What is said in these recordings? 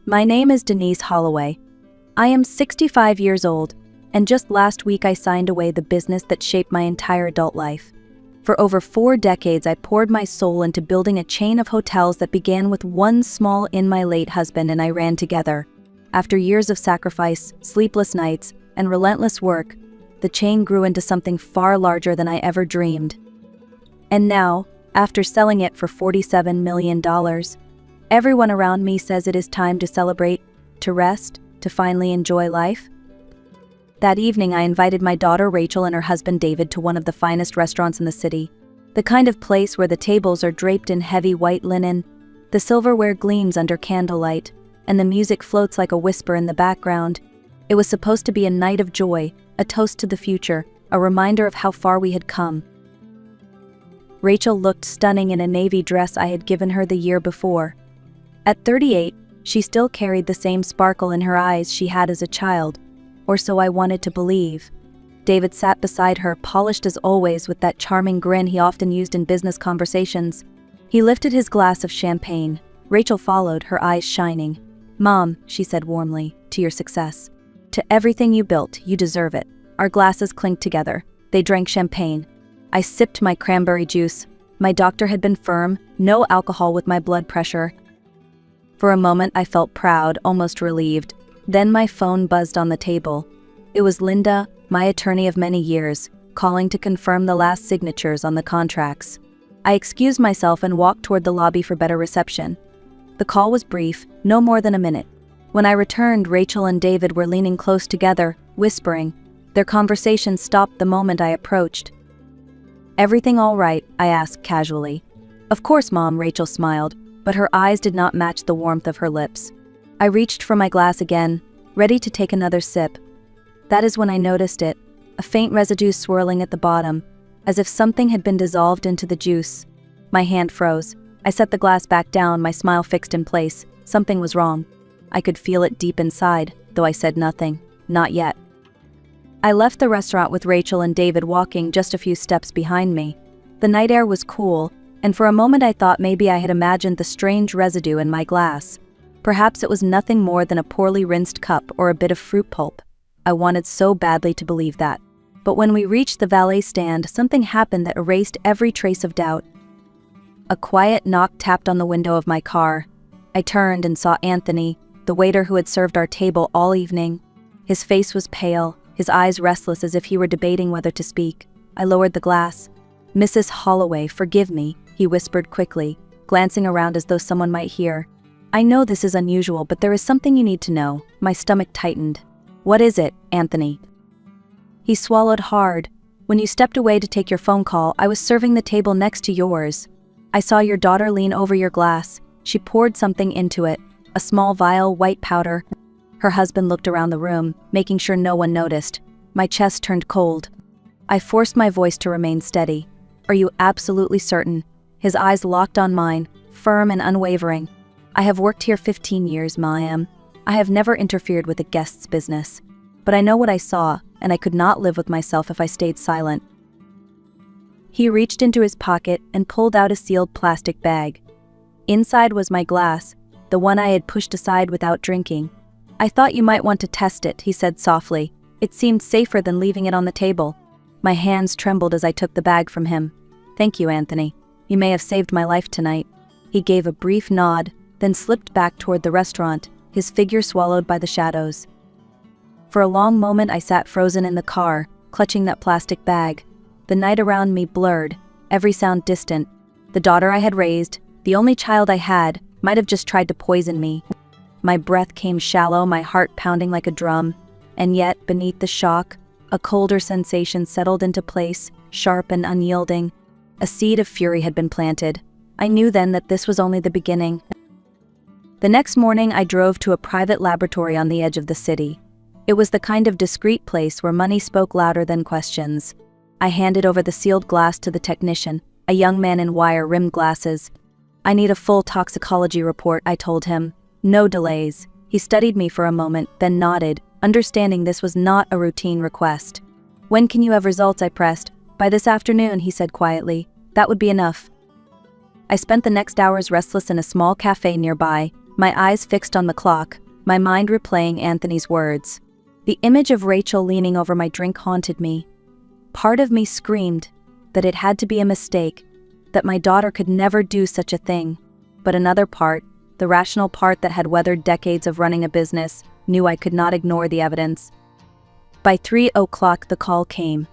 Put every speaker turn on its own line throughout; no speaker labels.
My name is Denise Holloway. I am 65 years old, and just last week I signed away the business that shaped my entire adult life. For over 4 decades, I poured my soul into building a chain of hotels that began with one small inn my late husband and I ran together. After years of sacrifice, sleepless nights, and relentless work, the chain grew into something far larger than I ever dreamed. And now, after selling it for $47 million, everyone around me says it is time to celebrate, to rest, to finally enjoy life. That evening, I invited my daughter Rachel and her husband David to one of the finest restaurants in the city. The kind of place where the tables are draped in heavy white linen, the silverware gleams under candlelight, and the music floats like a whisper in the background. It was supposed to be a night of joy, a toast to the future, a reminder of how far we had come. Rachel looked stunning in a navy dress I had given her the year before. At 38, she still carried the same sparkle in her eyes she had as a child, or so I wanted to believe. David sat beside her, polished as always with that charming grin he often used in business conversations. He lifted his glass of champagne. Rachel followed, her eyes shining. "Mom," she said warmly, "to your success. To everything you built, you deserve it." Our glasses clinked together. They drank champagne. I sipped my cranberry juice. My doctor had been firm, no alcohol with my blood pressure. For a moment I felt proud, almost relieved. Then my phone buzzed on the table. It was Linda, my attorney of many years, calling to confirm the last signatures on the contracts. I excused myself and walked toward the lobby for better reception. The call was brief, no more than a minute. When I returned, Rachel and David were leaning close together, whispering. Their conversation stopped the moment I approached. "Everything all right?" I asked casually. "Of course, Mom," Rachel smiled, but her eyes did not match the warmth of her lips. I reached for my glass again, ready to take another sip. That is when I noticed it, a faint residue swirling at the bottom, as if something had been dissolved into the juice. My hand froze. I set the glass back down, my smile fixed in place. Something was wrong. I could feel it deep inside, though I said nothing. Not yet. I left the restaurant with Rachel and David walking just a few steps behind me. The night air was cool, and for a moment I thought maybe I had imagined the strange residue in my glass. Perhaps it was nothing more than a poorly rinsed cup or a bit of fruit pulp. I wanted so badly to believe that. But when we reached the valet stand, something happened that erased every trace of doubt. A quiet knock tapped on the window of my car. I turned and saw Anthony, the waiter who had served our table all evening. His face was pale, his eyes restless as if he were debating whether to speak. I lowered the glass. "Mrs. Holloway, forgive me," he whispered quickly, glancing around as though someone might hear. "I know this is unusual, but there is something you need to know." My stomach tightened. "What is it, Anthony?" He swallowed hard. "When you stepped away to take your phone call, I was serving the table next to yours. I saw your daughter lean over your glass. She poured something into it, a small vial, white powder." Her husband looked around the room, making sure no one noticed. My chest turned cold. I forced my voice to remain steady. "Are you absolutely certain?" His eyes locked on mine, firm and unwavering. "I have worked here 15 years, ma'am. I have never interfered with a guest's business. But I know what I saw, and I could not live with myself if I stayed silent." He reached into his pocket and pulled out a sealed plastic bag. Inside was my glass, the one I had pushed aside without drinking. "I thought you might want to test it," he said softly. "It seemed safer than leaving it on the table." My hands trembled as I took the bag from him. "Thank you, Anthony. You may have saved my life tonight." He gave a brief nod, then slipped back toward the restaurant, his figure swallowed by the shadows. For a long moment I sat frozen in the car, clutching that plastic bag. The night around me blurred, every sound distant. The daughter I had raised, the only child I had, might have just tried to poison me. My breath came shallow, my heart pounding like a drum. And yet, beneath the shock, a colder sensation settled into place, sharp and unyielding. A seed of fury had been planted. I knew then that this was only the beginning. The next morning I drove to a private laboratory on the edge of the city. It was the kind of discreet place where money spoke louder than questions. I handed over the sealed glass to the technician, a young man in wire-rimmed glasses. "I need a full toxicology report," I told him. No delays. He studied me for a moment, then nodded, understanding this was not a routine request. "When can you have results?" I pressed. "By this afternoon," he said quietly. "That would be enough." I spent the next hours restless in a small cafe nearby, My eyes fixed on the clock, my mind replaying Anthony's words. The image of Rachel leaning over my drink haunted me. Part of me screamed that it had to be a mistake, that my daughter could never do such a thing. But another part, the rational part that had weathered decades of running a business, knew I could not ignore the evidence. By 3:00 the call came.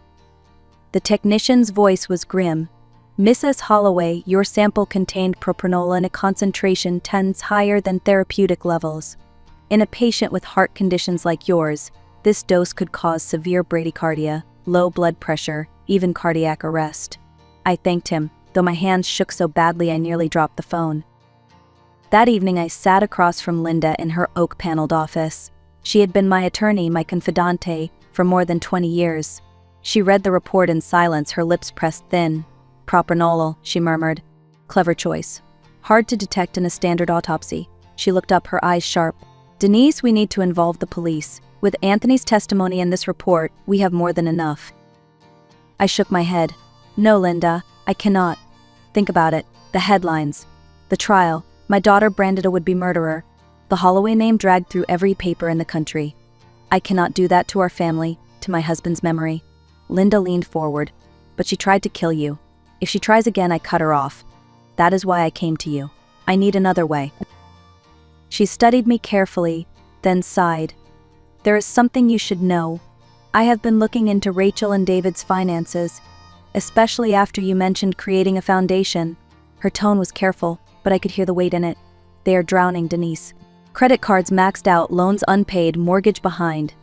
The technician's voice was grim. "Mrs. Holloway, your sample contained propranolol in a concentration 10 higher than therapeutic levels. In a patient with heart conditions like yours, this dose could cause severe bradycardia, low blood pressure, even cardiac arrest." I thanked him, though my hands shook so badly I nearly dropped the phone. That evening I sat across from Linda in her oak-paneled office. She had been my attorney, my confidante, for more than 20 years. She read the report in silence, her lips pressed thin. "Propranolol," she murmured. "Clever choice. Hard to detect in a standard autopsy." She looked up, her eyes sharp. "Denise, we need to involve the police. With Anthony's testimony in this report, we have more than enough." I shook my head. "No, Linda, I cannot. Think about it. The headlines. The trial. My daughter branded a would-be murderer. The Holloway name dragged through every paper in the country. I cannot do that to our family, to my husband's memory." Linda leaned forward. "But she tried to kill you. If she tries again, I cut her off. That is why I came to you. I need another way." She studied me carefully, then sighed. "There is something you should know. I have been looking into Rachel and David's finances, especially after you mentioned creating a foundation." Her tone was careful, but I could hear the weight in it. "They are drowning, Denise. Credit cards maxed out, loans unpaid, mortgage behind.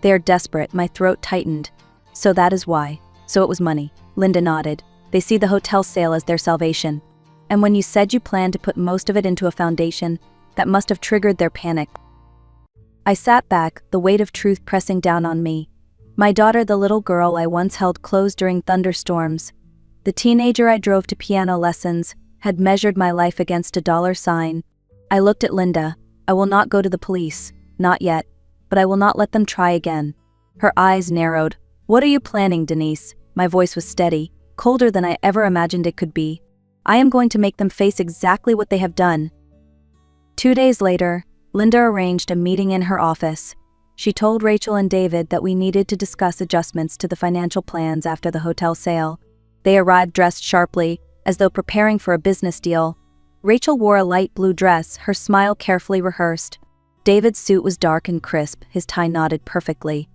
They are desperate." My throat tightened. "So that is why." "So it was money." Linda nodded. "They see the hotel sale as their salvation. And when you said you planned to put most of it into a foundation, that must have triggered their panic." I sat back, the weight of truth pressing down on me. My daughter, the little girl I once held close during thunderstorms, the teenager I drove to piano lessons, had measured my life against a dollar sign. I looked at Linda. "I will not go to the police, not yet, but I will not let them try again." Her eyes narrowed. "What are you planning, Denise?" My voice was steady, colder than I ever imagined it could be. "I am going to make them face exactly what they have done." 2 days later, Linda arranged a meeting in her office. She told Rachel and David that we needed to discuss adjustments to the financial plans after the hotel sale. They arrived dressed sharply, as though preparing for a business deal. Rachel wore a light blue dress, her smile carefully rehearsed. David's suit was dark and crisp, his tie knotted perfectly.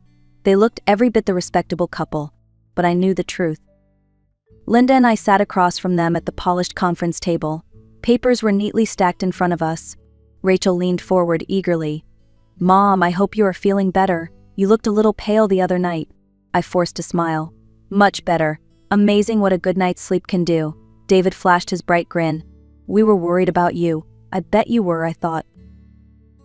They looked every bit the respectable couple, but I knew the truth. Linda and I sat across from them at the polished conference table. Papers were neatly stacked in front of us. Rachel leaned forward eagerly. "Mom, I hope you are feeling better. You looked a little pale the other night." I forced a smile. "Much better. Amazing what a good night's sleep can do." David flashed his bright grin. "We were worried about you." "I bet you were," I thought.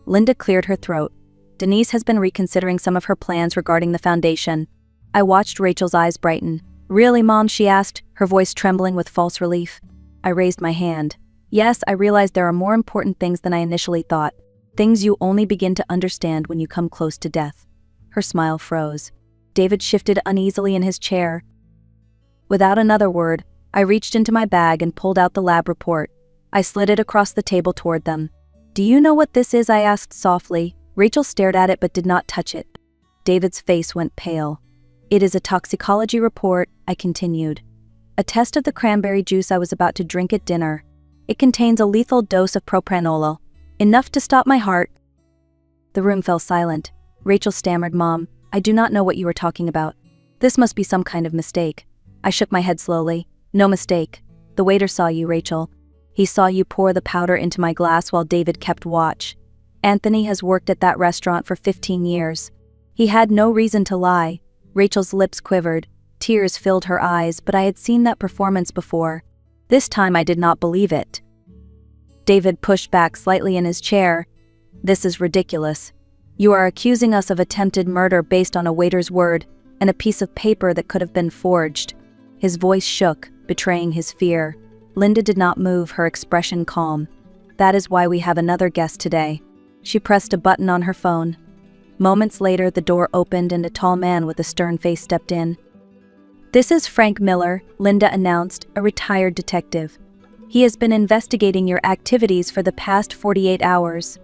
Linda cleared her throat. "Denise has been reconsidering some of her plans regarding the foundation." I watched Rachel's eyes brighten. "Really, Mom?" she asked, her voice trembling with false relief. I raised my hand. "Yes, I realize there are more important things than I initially thought. Things you only begin to understand when you come close to death." Her smile froze. David shifted uneasily in his chair. Without another word, I reached into my bag and pulled out the lab report. I slid it across the table toward them. "Do you know what this is?" I asked softly. Rachel stared at it but did not touch it. David's face went pale. "It is a toxicology report," I continued. "A test of the cranberry juice I was about to drink at dinner. It contains a lethal dose of propranolol, enough to stop my heart." The room fell silent. Rachel stammered, "Mom, I do not know what you are talking about. This must be some kind of mistake." I shook my head slowly. "No mistake. The waiter saw you, Rachel. He saw you pour the powder into my glass while David kept watch. Anthony has worked at that restaurant for 15 years. He had no reason to lie." Rachel's lips quivered. Tears filled her eyes, but I had seen that performance before. This time I did not believe it. David pushed back slightly in his chair. "This is ridiculous. You are accusing us of attempted murder based on a waiter's word and a piece of paper that could have been forged." His voice shook, betraying his fear. Linda did not move, her expression calm. "That is why we have another guest today." She pressed a button on her phone. Moments later, the door opened and a tall man with a stern face stepped in. "This is Frank Miller," Linda announced, a retired detective. He has been investigating your activities for the past 48 hours.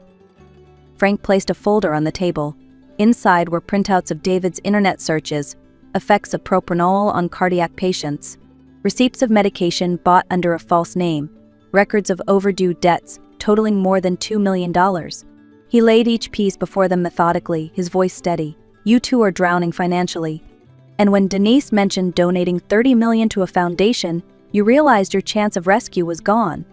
Frank placed a folder on the table. Inside were printouts of David's internet searches, effects of propranolol on cardiac patients, receipts of medication bought under a false name, records of overdue debts totaling more than $2 million. He laid each piece before them methodically, his voice steady. You two are drowning financially. And when Denise mentioned donating $30 million to a foundation, you realized your chance of rescue was gone.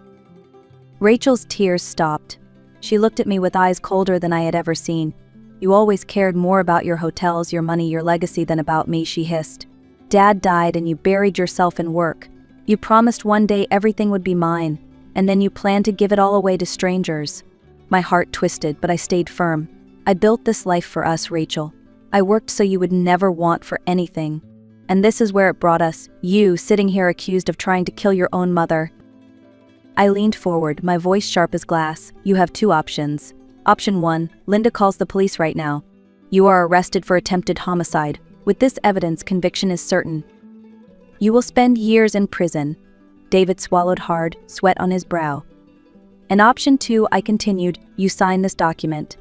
Rachel's tears stopped. She looked at me with eyes colder than I had ever seen. You always cared more about your hotels, your money, your legacy than about me, she hissed. Dad died and you buried yourself in work. You promised one day everything would be mine, and then you planned to give it all away to strangers. My heart twisted, but I stayed firm. I built this life for us, Rachel. I worked so you would never want for anything. And this is where it brought us, you sitting here accused of trying to kill your own mother. I leaned forward, my voice sharp as glass. You have two options. Option 1, Linda calls the police right now. You are arrested for attempted homicide. With this evidence, conviction is certain. You will spend years in prison. David swallowed hard, sweat on his brow. And option 2, I continued, you sign this document.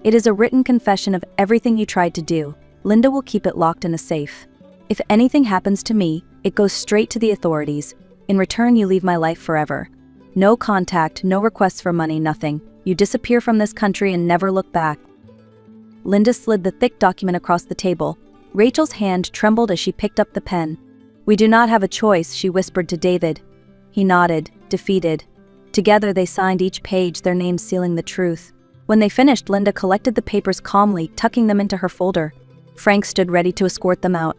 It is a written confession of everything you tried to do. Linda will keep it locked in a safe. If anything happens to me, it goes straight to the authorities. In return, you leave my life forever. No contact, no requests for money, nothing. You disappear from this country and never look back. Linda slid the thick document across the table. Rachel's hand trembled as she picked up the pen. We do not have a choice, she whispered to David. He nodded, defeated. Together they signed each page, their names sealing the truth. When they finished, Linda collected the papers calmly, tucking them into her folder. Frank stood ready to escort them out.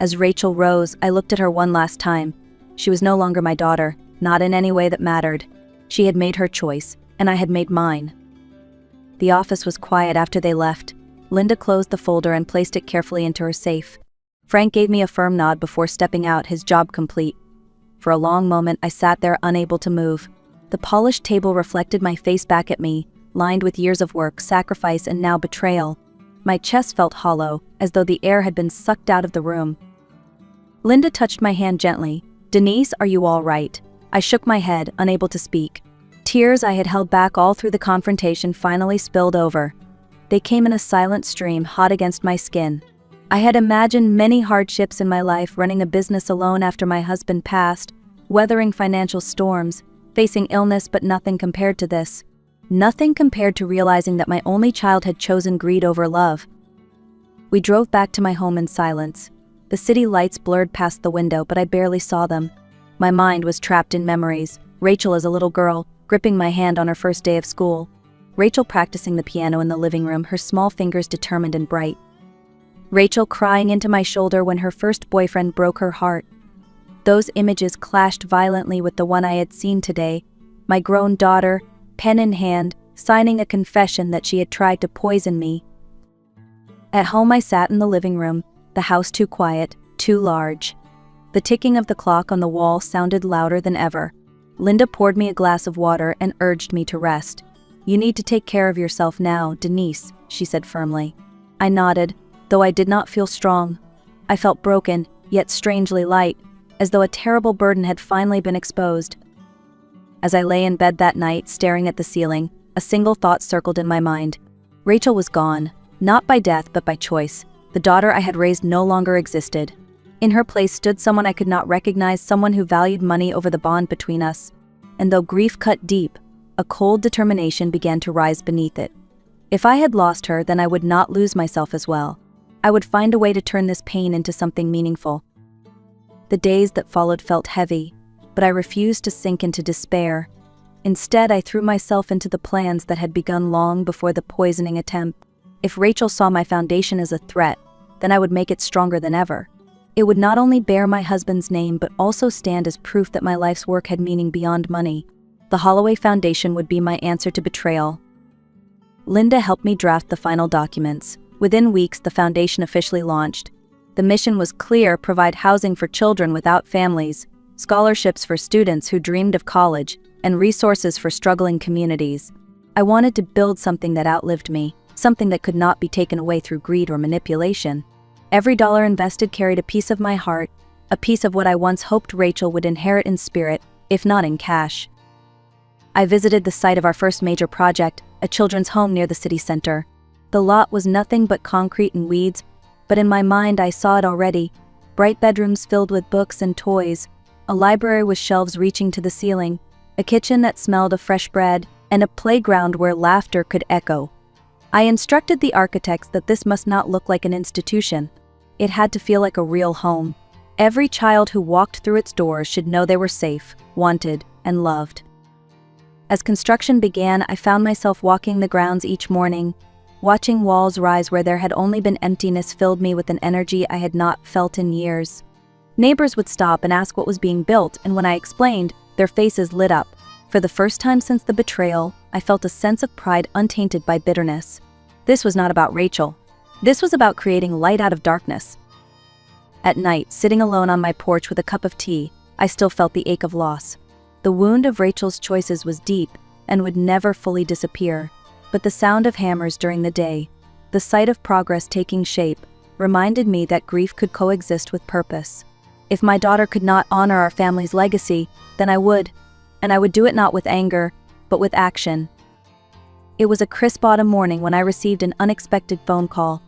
As Rachel rose, I looked at her one last time. She was no longer my daughter, not in any way that mattered. She had made her choice, and I had made mine. The office was quiet after they left. Linda closed the folder and placed it carefully into her safe. Frank gave me a firm nod before stepping out, his job complete. For a long moment, I sat there unable to move. The polished table reflected my face back at me, lined with years of work, sacrifice, and now betrayal. My chest felt hollow, as though the air had been sucked out of the room. Linda touched my hand gently. Denise, are you all right? I shook my head, unable to speak. Tears I had held back all through the confrontation finally spilled over. They came in a silent stream, hot against my skin. I had imagined many hardships in my life, running a business alone after my husband passed, weathering financial storms, facing illness, but nothing compared to this. Nothing compared to realizing that my only child had chosen greed over love. We drove back to my home in silence. The city lights blurred past the window, but I barely saw them. My mind was trapped in memories. Rachel as a little girl, gripping my hand on her first day of school. Rachel practicing the piano in the living room, her small fingers determined and bright. Rachel crying into my shoulder when her first boyfriend broke her heart. Those images clashed violently with the one I had seen today. My grown daughter, pen in hand, signing a confession that she had tried to poison me. At home I sat in the living room, the house too quiet, too large. The ticking of the clock on the wall sounded louder than ever. Linda poured me a glass of water and urged me to rest. You need to take care of yourself now, Denise, she said firmly. I nodded, though I did not feel strong. I felt broken, yet strangely light, as though a terrible burden had finally been exposed. As I lay in bed that night, staring at the ceiling, a single thought circled in my mind. Rachel was gone, not by death but by choice. The daughter I had raised no longer existed. In her place stood someone I could not recognize, someone who valued money over the bond between us. And though grief cut deep, a cold determination began to rise beneath it. If I had lost her, then I would not lose myself as well. I would find a way to turn this pain into something meaningful. The days that followed felt heavy, but I refused to sink into despair. Instead, I threw myself into the plans that had begun long before the poisoning attempt. If Rachel saw my foundation as a threat, then I would make it stronger than ever. It would not only bear my husband's name but also stand as proof that my life's work had meaning beyond money. The Holloway Foundation would be my answer to betrayal. Linda helped me draft the final documents. Within weeks, the foundation officially launched. The mission was clear: provide housing for children without families, scholarships for students who dreamed of college, and resources for struggling communities. I wanted to build something that outlived me, something that could not be taken away through greed or manipulation. Every dollar invested carried a piece of my heart, a piece of what I once hoped Rachel would inherit in spirit, if not in cash. I visited the site of our first major project, a children's home near the city center. The lot was nothing but concrete and weeds, but in my mind I saw it already. Bright bedrooms filled with books and toys, a library with shelves reaching to the ceiling, a kitchen that smelled of fresh bread, and a playground where laughter could echo. I instructed the architects that this must not look like an institution. It had to feel like a real home. Every child who walked through its doors should know they were safe, wanted, and loved. As construction began, I found myself walking the grounds each morning. Watching walls rise where there had only been emptiness filled me with an energy I had not felt in years. Neighbors would stop and ask what was being built, and when I explained, their faces lit up. For the first time since the betrayal, I felt a sense of pride untainted by bitterness. This was not about Rachel. This was about creating light out of darkness. At night, sitting alone on my porch with a cup of tea, I still felt the ache of loss. The wound of Rachel's choices was deep and would never fully disappear, but the sound of hammers during the day, the sight of progress taking shape, reminded me that grief could coexist with purpose. If my daughter could not honor our family's legacy, then I would, and I would do it not with anger, but with action. It was a crisp autumn morning when I received an unexpected phone call.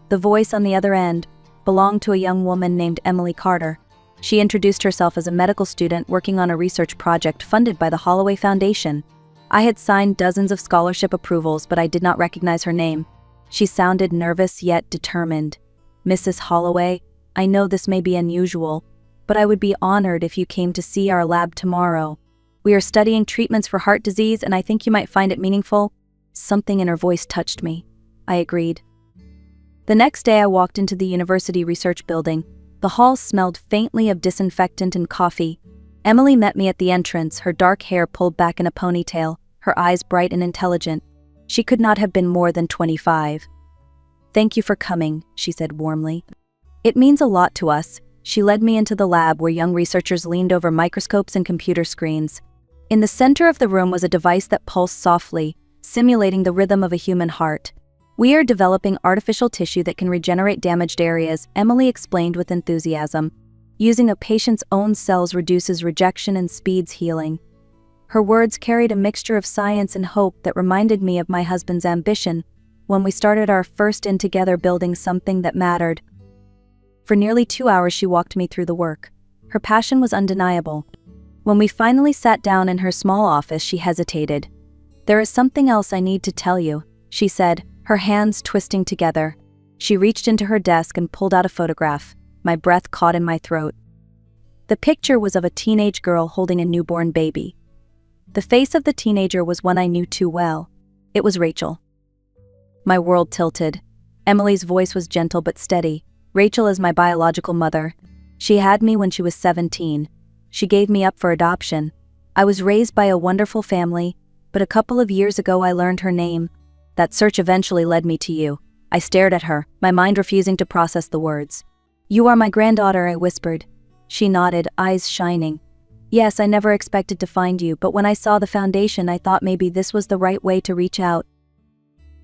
The voice on the other end belonged to a young woman named Emily Carter. She introduced herself as a medical student working on a research project funded by the Holloway Foundation. I had signed dozens of scholarship approvals, but I did not recognize her name. She sounded nervous yet determined. "Mrs. Holloway, I know this may be unusual, but I would be honored if you came to see our lab tomorrow. We are studying treatments for heart disease, and I think you might find it meaningful." Something in her voice touched me. I agreed. The next day I walked into the university research building. The hall smelled faintly of disinfectant and coffee. Emily met me at the entrance, her dark hair pulled back in a ponytail, her eyes bright and intelligent. She could not have been more than 25. "Thank you for coming," she said warmly. "It means a lot to us." She led me into the lab where young researchers leaned over microscopes and computer screens. In the center of the room was a device that pulsed softly, simulating the rhythm of a human heart. "We are developing artificial tissue that can regenerate damaged areas," Emily explained with enthusiasm. "Using a patient's own cells reduces rejection and speeds healing." Her words carried a mixture of science and hope that reminded me of my husband's ambition when we started our first in together building something that mattered. For nearly 2 hours she walked me through the work. Her passion was undeniable. When we finally sat down in her small office, she hesitated. "There is something else I need to tell you," she said, her hands twisting together. She reached into her desk and pulled out a photograph. My breath caught in my throat. The picture was of a teenage girl holding a newborn baby. The face of the teenager was one I knew too well. It was Rachel. My world tilted. Emily's voice was gentle but steady. "Rachel is my biological mother. She had me when she was 17. She gave me up for adoption. I was raised by a wonderful family, but a couple of years ago I learned her name. That search eventually led me to you." I stared at her, my mind refusing to process the words. "You are my granddaughter," I whispered. She nodded, eyes shining. "Yes, I never expected to find you, but when I saw the foundation I thought maybe this was the right way to reach out."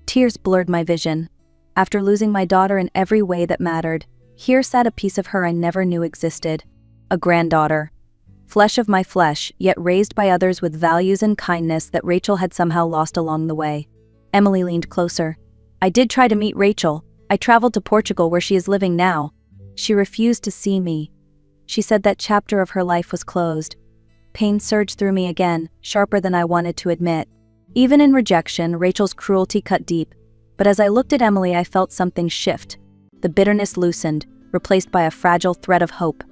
Tears blurred my vision. After losing my daughter in every way that mattered, here sat a piece of her I never knew existed. A granddaughter. Flesh of my flesh, yet raised by others with values and kindness that Rachel had somehow lost along the way. Emily leaned closer. "I did try to meet Rachel. I traveled to Portugal where she is living now. She refused to see me. She said that chapter of her life was closed." Pain surged through me again, sharper than I wanted to admit. Even in rejection, Rachel's cruelty cut deep. But as I looked at Emily, I felt something shift. The bitterness loosened, replaced by a fragile thread of hope.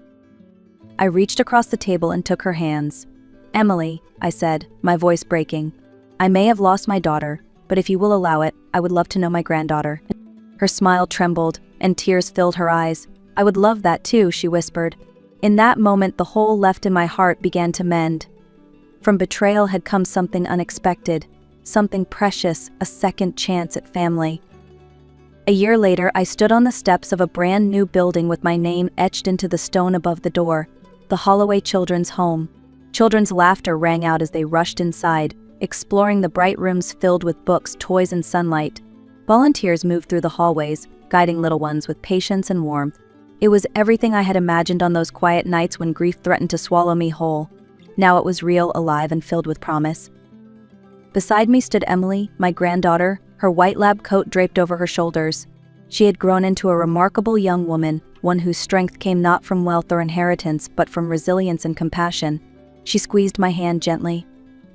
I reached across the table and took her hands. "Emily," I said, my voice breaking, "I may have lost my daughter, but if you will allow it, I would love to know my granddaughter." Her smile trembled, and tears filled her eyes. "I would love that too," she whispered. In that moment, the hole left in my heart began to mend. From betrayal had come something unexpected, something precious, a second chance at family. A year later, I stood on the steps of a brand new building with my name etched into the stone above the door, the Holloway Children's Home. Children's laughter rang out as they rushed inside, exploring the bright rooms filled with books, toys, and sunlight. Volunteers moved through the hallways, guiding little ones with patience and warmth. It was everything I had imagined on those quiet nights when grief threatened to swallow me whole. Now it was real, alive, and filled with promise. Beside me stood Emily, my granddaughter, her white lab coat draped over her shoulders. She had grown into a remarkable young woman, one whose strength came not from wealth or inheritance, but from resilience and compassion. She squeezed my hand gently.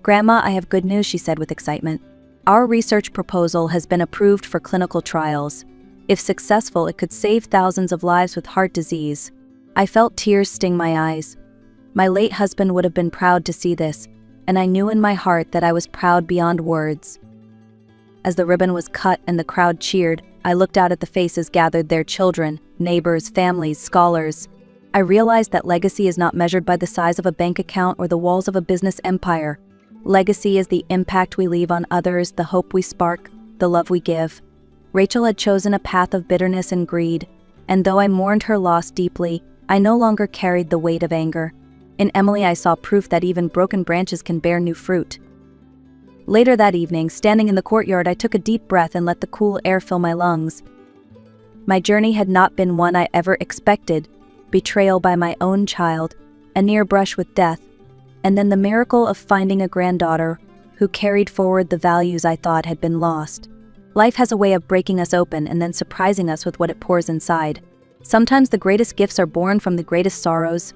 "Grandma, I have good news," she said with excitement. "Our research proposal has been approved for clinical trials. If successful, it could save thousands of lives with heart disease." I felt tears sting my eyes. My late husband would have been proud to see this, and I knew in my heart that I was proud beyond words. As the ribbon was cut and the crowd cheered, I looked out at the faces gathered there: children, neighbors, families, scholars. I realized that legacy is not measured by the size of a bank account or the walls of a business empire. Legacy is the impact we leave on others, the hope we spark, the love we give. Rachel had chosen a path of bitterness and greed, and though I mourned her loss deeply, I no longer carried the weight of anger. In Emily, I saw proof that even broken branches can bear new fruit. Later that evening, standing in the courtyard, I took a deep breath and let the cool air fill my lungs. My journey had not been one I ever expected: betrayal by my own child, a near brush with death, and then the miracle of finding a granddaughter who carried forward the values I thought had been lost. Life has a way of breaking us open and then surprising us with what it pours inside. Sometimes the greatest gifts are born from the greatest sorrows.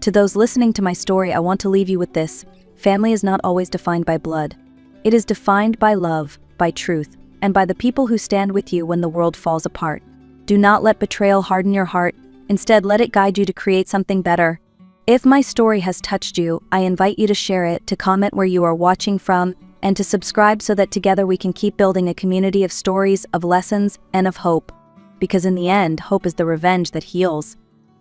To those listening to my story, I want to leave you with this: family is not always defined by blood. It is defined by love, by truth, and by the people who stand with you when the world falls apart. Do not let betrayal harden your heart. Instead, let it guide you to create something better. If my story has touched you, I invite you to share it, to comment where you are watching from, and to subscribe so that together we can keep building a community of stories, of lessons, and of hope. Because in the end, hope is the revenge that heals.